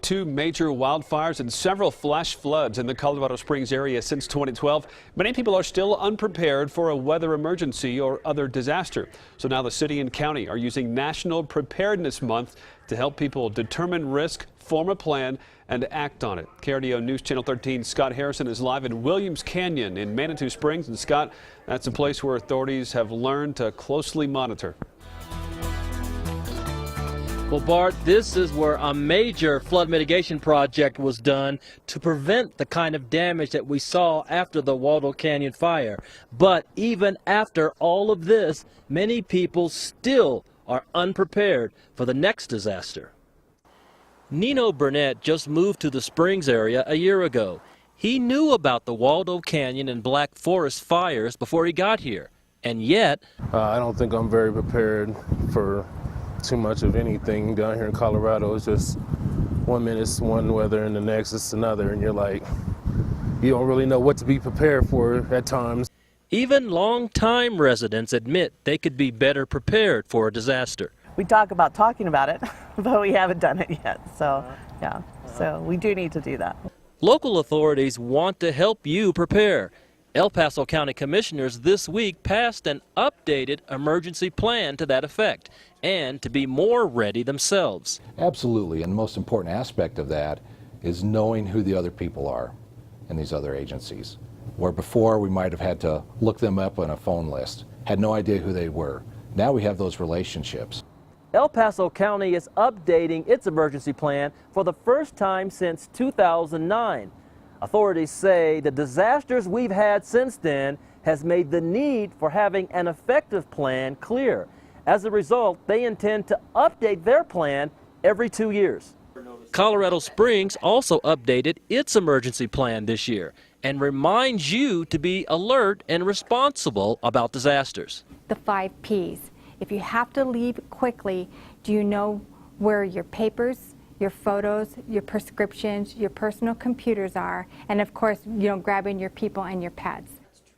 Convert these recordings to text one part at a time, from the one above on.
2 major wildfires and several flash floods in the Colorado Springs area since 2012. Many people are still unprepared for a weather emergency or other disaster. So now the city and county are using National Preparedness Month to help people determine risk, form a plan, and act on it. KRDO News Channel 13 Scott Harrison is live in Williams Canyon in Manitou Springs. And Scott, that's a place where authorities have learned to closely monitor. Well, Bart, this is where a major flood mitigation project was done to prevent the kind of damage that we saw after the Waldo Canyon fire. But even after all of this, many people still are unprepared for the next disaster. Nino Burnett just moved to the Springs area a year ago. He knew about the Waldo Canyon and Black Forest fires before he got here. And yet, I don't think I'm very prepared for too much of anything down here in Colorado. It's just 1 minute it's one weather and the next it's another, and you're like, you don't really know what to be prepared for at times. Even long-time residents admit they could be better prepared for a disaster. We talk about talking about it, but we haven't done it yet. So, yeah, so we do need to do that. Local authorities want to help you prepare. El Paso County Commissioners this week passed an updated emergency plan to that effect and to be more ready themselves. Absolutely, and the most important aspect of that is knowing who the other people are in these other agencies. Where before we might have had to look them up on a phone list, had no idea who they were. Now we have those relationships. El Paso County is updating its emergency plan for the first time since 2009. Authorities say the disasters we've had since then has made the need for having an effective plan clear. As a result, they intend to update their plan every 2 years. Colorado Springs also updated its emergency plan this year and reminds you to be alert and responsible about disasters. The 5 Ps. If you have to leave quickly, do you know where your papers, your photos, your prescriptions, your personal computers are, and of course, grabbing your people and your pets.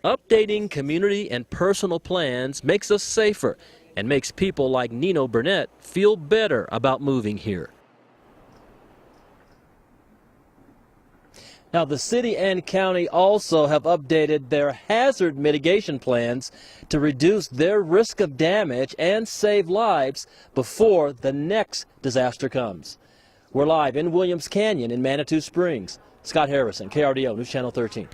Updating community and personal plans makes us safer and makes people like Nino Burnett feel better about moving here. Now, the city and county also have updated their hazard mitigation plans to reduce their risk of damage and save lives before the next disaster comes. We're live in Williams Canyon in Manitou Springs. Scott Harrison, KRDO News Channel 13.